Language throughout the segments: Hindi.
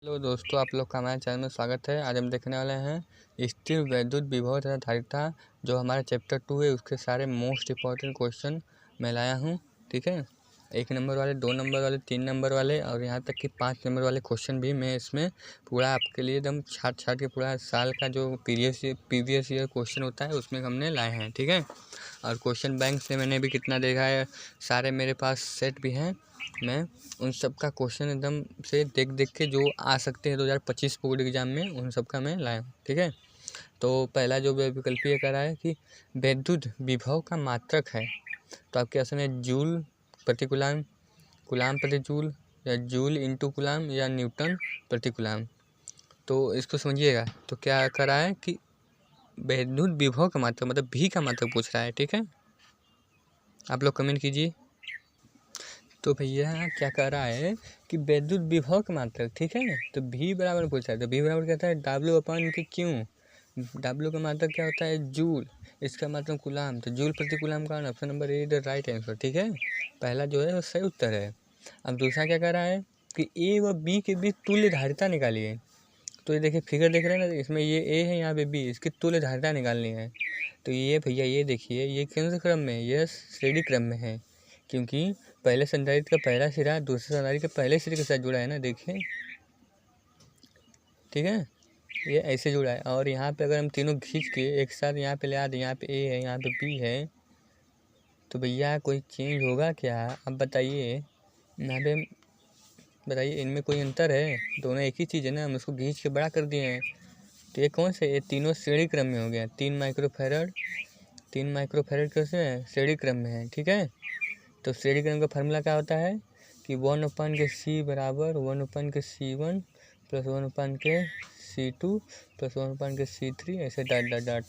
हेलो दोस्तों, आप लोग का हमारे चैनल में स्वागत है। आज हम देखने वाले हैं स्थिर वैद्युत विभव तथा धारिता, जो हमारा चैप्टर 2 है, उसके सारे मोस्ट इम्पॉर्टेंट क्वेश्चन मैं लाया हूँ। ठीक है, 1 नंबर वाले, 2 नंबर वाले, 3 नंबर वाले और यहाँ तक कि 5 नंबर वाले क्वेश्चन भी मैं इसमें पूरा आपके लिए एकदम छाट के पूरा साल का जो प्रीवियस ईयर क्वेश्चन होता है उसमें हमने लाए हैं। ठीक है, और क्वेश्चन बैंक से मैंने भी कितना देखा है, सारे मेरे पास सेट भी हैं। मैं उन सब का क्वेश्चन एकदम से देख के जो आ सकते हैं 2025 बोर्ड एग्जाम में, उन सब का मैं लाया हूँ। ठीक है, तो पहला जो विकल्पीय कर रहा है कि वैद्युत विभव का मात्रक है, तो आपके असर में जूल प्रति कूलाम, कूलाम प्रति जूल, या जूल इंटू कूलाम, या न्यूटन प्रति कूलाम। तो इसको समझिएगा। तो क्या कर रहा है कि वैद्युत विभव का मात्रक मतलब भी का मात्रक पूछ रहा है। ठीक है, आप लोग कमेंट कीजिए। तो भैया क्या कह रहा है कि वैद्युत विभव का मात्रक, ठीक है, तो भी बराबर पूछा है, तो भी बराबर कहता है डब्ल्यू अपन के क्यों। डब्ल्यू का मात्रक क्या होता है, जूल, इसका मात्रक कूलाम, तो जूल प्रति कूलाम का option number A the right answer. ठीक है, पहला जो है वो सही उत्तर है। अब दूसरा क्या कह रहा है कि ए व बी के बीच तुल्य धारिता निकालिए। तो ये देखिए, फिगर देख रहे हैं ना, इसमें ये ए है, यहाँ पे बी, इसकी तुल्य धारिता निकालनी है। तो ये भैया ये देखिए, ये किस क्रम में, ये श्रेणी क्रम में है, क्योंकि पहले संधारित्र का पहला सिरा दूसरे संधारित्र के पहले सिरे के साथ जुड़ा है ना, देखिए। ठीक है, ये ऐसे जुड़ा है। और यहाँ पे अगर हम तीनों खींच के एक साथ यहाँ पे ले आते, यहाँ पे ए है, यहाँ पे बी है, तो भैया कोई चेंज होगा क्या? अब बताइए, यहाँ पे बताइए, इनमें कोई अंतर है? दोनों एक ही चीज़ है ना, हम उसको खींच के बड़ा कर दिए हैं। तो ये कौन से, ये तीनों श्रेणी क्रम में हो गया। 3 माइक्रोफैरड कैसे है, श्रेणी क्रम में है। ठीक है, तो श्रेणी क्रम का फार्मूला क्या होता है कि 1/c बराबर 1/c1 plus 1/c2 plus 1/c3, ऐसे डॉट डॉट डॉट।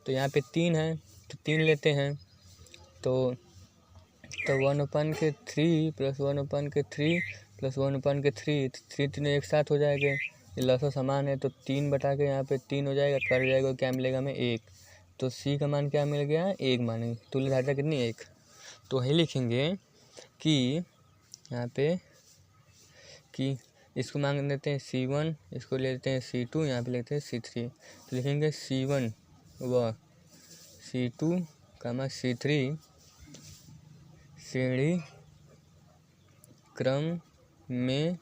तो यहाँ पे 3 है, तो 3 लेते हैं, तो 1/3 प्लस 1/3 प्लस 1/3, 3 एक साथ हो जाएंगे, ये लसो समान है, तो 3 बटा के यहाँ पे 3 हो जाएगा, कर जाएगा, क्या मिलेगा हमें 1। तो सी का मान क्या मिल गया, 1 मानेंगे। तुल्य धारिता कितनी, 1। तो वही लिखेंगे कि यहाँ पे कि इसको मांग लेते हैं C1, इसको ले लेते हैं C2, यहाँ पे लेते हैं C3। तो लिखेंगे C1 व C2 कामा C3 श्रेणी क्रम में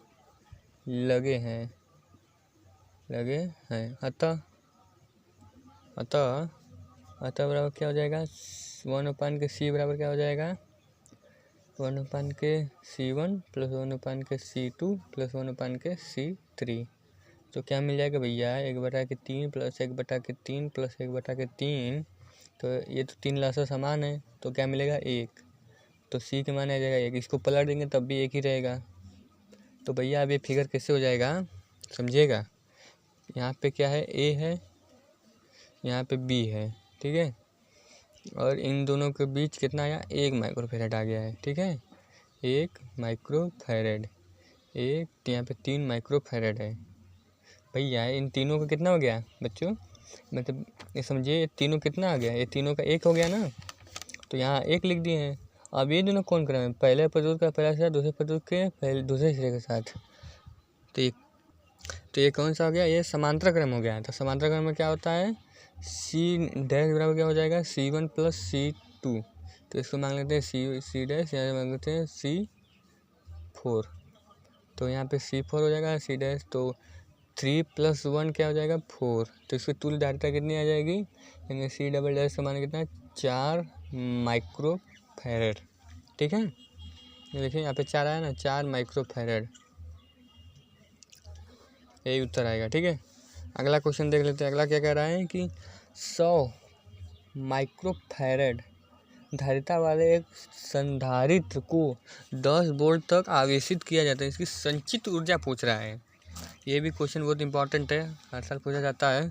लगे हैं अतः बराबर क्या हो जाएगा, 1/c बराबर क्या हो जाएगा, 1/c1 plus 1/c2 plus 1/c3। तो क्या मिल जाएगा भैया, 1/3 प्लस 1/3 प्लस 1/3। तो ये तो 3 लाशा समान है, तो क्या मिलेगा 1। तो सी के मान आ जाएगा 1, इसको पलट देंगे तब भी 1 ही रहेगा। तो भैया अब ये फिगर कैसे हो जाएगा समझिएगा। यहाँ पे क्या है, ए है, यहाँ पे बी है। ठीक है, और इन दोनों के बीच कितना आया, 1 माइक्रोफैरड आ गया है। ठीक है, 1 माइक्रोफैरड, एक यहाँ पे 3 माइक्रोफैरड है। भैया इन तीनों का कितना हो गया बच्चों, मतलब ये समझिए, तीनों कितना आ गया, ये तीनों का 1 हो गया ना, तो यहाँ 1 लिख दिए हैं। अब ये दोनों कौन क्रम है, पहले प्रतिरोध का पहला सिरा दूसरे प्रतिरोध के पहले दूसरे सिरे के साथ। तो ये कौन सा हो गया, ये समांतर क्रम हो गया। तो समांतर क्रम में क्या होता है, सी डैश बराबर क्या हो जाएगा, C1 प्लस C2। तो इसको मांग लेते हैं सी डैश, यहाँ मांग लेते हैं C4। तो यहाँ पे C4 हो जाएगा, C डैश, तो 3 + 1 क्या हो जाएगा, 4। तो इसकी तुल्य धारिता कितनी आ जाएगी, यानी C डबल डैश का मान कितना है, 4 माइक्रोफैरड। ठीक है, ये देखिए यहाँ पे 4 आया ना, 4 माइक्रोफैरड, यही उत्तर आएगा। ठीक है, अगला क्वेश्चन देख लेते हैं। अगला क्या कह रहा है कि 100 माइक्रोफैरड धारिता वाले एक संधारित्र को 10 वोल्ट तक आवेशित किया जाता है, इसकी संचित ऊर्जा पूछ रहा है। ये भी क्वेश्चन बहुत इंपॉर्टेंट है, हर साल पूछा जाता है,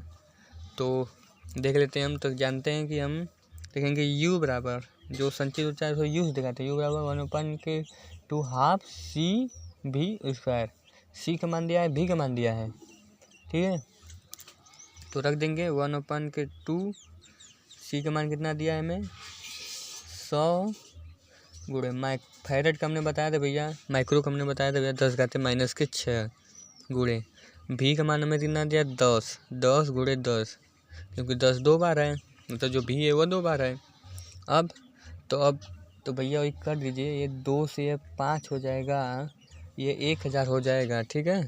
तो देख लेते हैं हम। तो जानते हैं कि हम देखेंगे U बराबर, जो संचित ऊर्जा है उसको U दिखाते हैं, U बराबर 1/2 CV²। C का मान दिया है, V का मान दिया है। ठीक है, तो रख देंगे 1/2। C का मान कितना दिया है हमें, 100 गुणे फैरड का हमने बताया था भैया, माइक्रो का हमने बताया था भैया 10⁻⁶ गुणे भी का मान हमें कितना दिया 10, 10 गुणे 10, क्योंकि 10 2 बार है, मतलब जो भी है वो 2 बार है। अब तो भैया वही कर दीजिए, ये 2 से ये 5 हो जाएगा, ये 1000 हो जाएगा, ठीक है।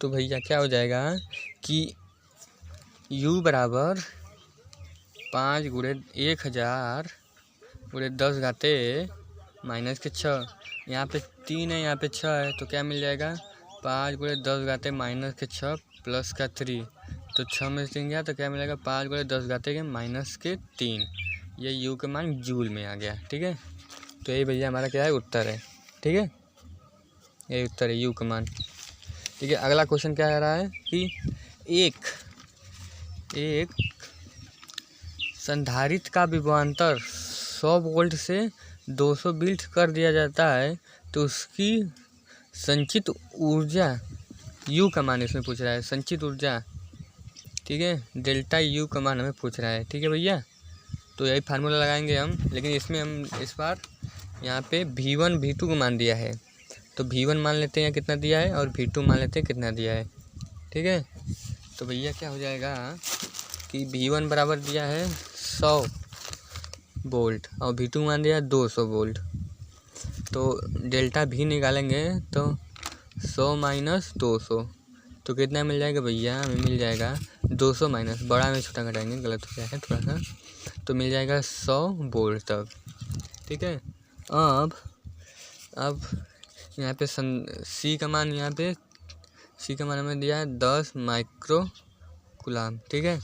तो भैया क्या हो जाएगा कि u बराबर 5 गुणे 1000 गुणे 10 घाते माइनस के 6, यहाँ पे 3 है, यहाँ पे 6 है, तो क्या मिल जाएगा 5 गुणे 10 घाते माइनस के 6 प्लस का 3, तो 6 में से 3 गया तो क्या मिलेगा 5 गुणे 10 घाते के माइनस के 3, ये u का मान जूल में आ गया, ठीक है। तो यही भैया हमारा क्या है उत्तर है, ठीक है, यही उत्तर है u का मान, ठीक है। अगला क्वेश्चन क्या कह रहा है कि एक संधारित्र का विभवांतर 100 वोल्ट से 200 वोल्ट कर दिया जाता है, तो उसकी संचित ऊर्जा U का मान इसमें पूछ रहा है, संचित ऊर्जा, ठीक है, डेल्टा U का मान हमें पूछ रहा है, ठीक है भैया। तो यही फार्मूला लगाएंगे हम, लेकिन इसमें हम इस बार यहाँ पे V1 V2 को मान दिया है, तो V1 मान लेते हैं कितना दिया है और V2 मान लेते हैं कितना दिया है, ठीक है। तो भैया क्या हो जाएगा कि V1 बराबर दिया है 100 वोल्ट और V2 मान दिया 200 वोल्ट, तो डेल्टा V निकालेंगे तो 100 माइनस 200, तो कितना मिल जाएगा भैया, हमें मिल जाएगा 200 माइनस, बड़ा में छोटा घटाएंगे, गलत हो गया है थोड़ा सा, तो मिल जाएगा 100 वोल्ट तक, ठीक है। अब यहाँ पे C का मान, यहाँ पे C का मान हमें दिया है 10 माइक्रो कूलाम, ठीक है,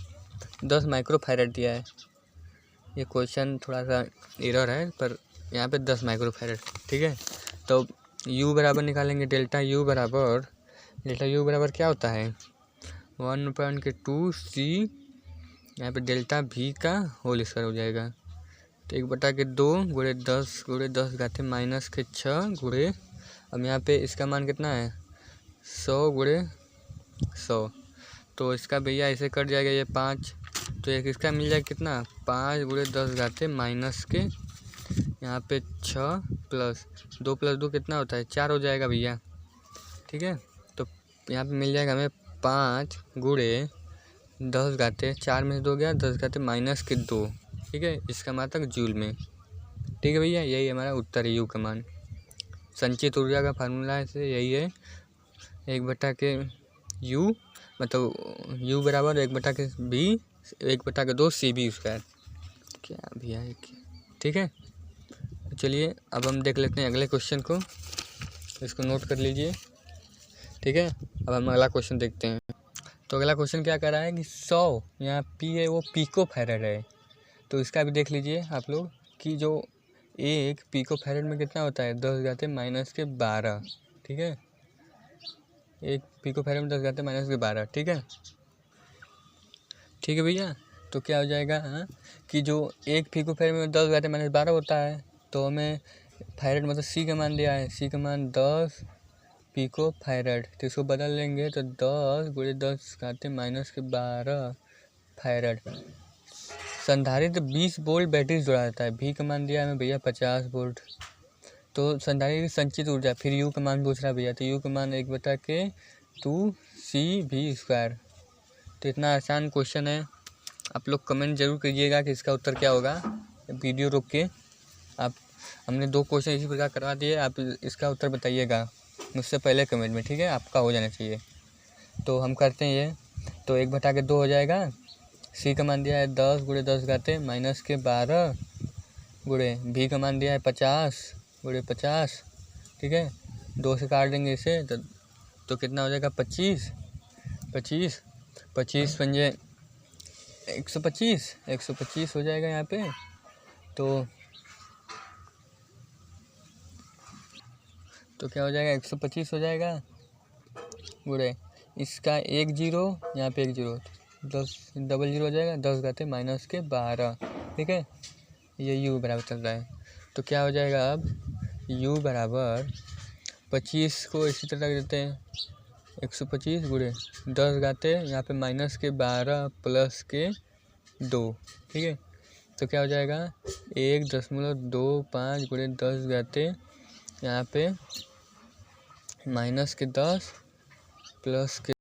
10 माइक्रो फैरेड दिया है, ये क्वेश्चन थोड़ा सा एरर है, पर यहाँ पे 10 माइक्रो फैरेड, ठीक है। तो U बराबर निकालेंगे, डेल्टा U बराबर क्या होता है 1/2 C, यहाँ पे डेल्टा V का होल स्क्वायर हो जाएगा, तो 1/2 गुणे 10 घाते माइनस के 6 गुणे, अब यहाँ पे इसका मान कितना है 100 गुणे 100, तो इसका भैया ऐसे कट जाएगा ये 5, तो एक इसका मिल जाएगा कितना 5 गुणे 10 घाते माइनस के यहाँ पे 6 प्लस 2 + 2 कितना होता है 4 हो जाएगा भैया, ठीक है। तो यहाँ पे मिल जाएगा हमें 5 गुणे 10 घाते 4 में से 2 गया 10 घाते माइनस के 2, ठीक है, इसका मान तक जूल में, ठीक है भैया, यही हमारा उत्तर है U का मान। संचित ऊर्जा का फार्मूला है यही है 1/U, मतलब U बराबर 1/V 1/2 CB स्क्वायर, क्या भैया है, ठीक है। चलिए अब हम देख लेते हैं अगले क्वेश्चन को, इसको नोट कर लीजिए, ठीक है। अब हम अगला क्वेश्चन देखते हैं। तो अगला क्वेश्चन क्या कर रहा है कि 100 यहाँ P है वो पिको फैरेड है, तो इसका भी देख लीजिए आप लोग कि जो एक पिको फैरेड में कितना होता है 10 घाते माइनस के 12, ठीक है, एक पिको फैरेड में 10 घाते माइनस के 12, ठीक है, ठीक है भैया। तो क्या हो जाएगा कि जो एक पिको फैरेड में 10 घाते माइनस 12 होता है, तो हमें फैरेड मतलब C का मान दिया है, C का मान 10 पिको फैरेड, तो इसको बदल लेंगे तो 10 गुणे 10 घाते माइनस के 12 फैरेड। संधारित्र 20 वोल्ट बैटरी जोड़ा जाता है, V का मान दिया हमें भैया 50 वोल्ट, तो संधारित्र की संचित ऊर्जा, फिर U का मान पूछ रहा है भैया, तो U का मान 1/2 CB स्क्वायर। तो इतना आसान क्वेश्चन है, आप लोग कमेंट जरूर कीजिएगा कि इसका उत्तर क्या होगा। वीडियो रोक के आप, हमने 2 क्वेश्चन इसी प्रकार करवा दिए, आप इसका उत्तर बताइएगा मुझसे पहले कमेंट में, ठीक है, आपका हो जाना चाहिए। तो हम करते हैं ये, तो 1/2 हो जाएगा, C का मान दिया है 10 गुणे 10 घाते माइनस के 12 गुणे, V का मान दिया है 50 गुणे 50, ठीक है, 2 से काट देंगे इसे तो कितना हो जाएगा 25 पंजे 125 हो जाएगा यहाँ पे। तो क्या हो जाएगा 125 हो जाएगा गुणे इसका 1 0, यहाँ पे 1 0, 10 डबल 0 हो जाएगा 10 घाते माइनस के 12, ठीक है, ये U बराबर चल रहा है। तो क्या हो जाएगा अब U बराबर 25 को इसी तरह रख देते हैं 125 गुणे 10 घाते यहाँ पे माइनस के 12 प्लस के 2, ठीक है। तो क्या हो जाएगा 1.25 गुणे 10 घाते यहाँ पे माइनस के 10 प्लस के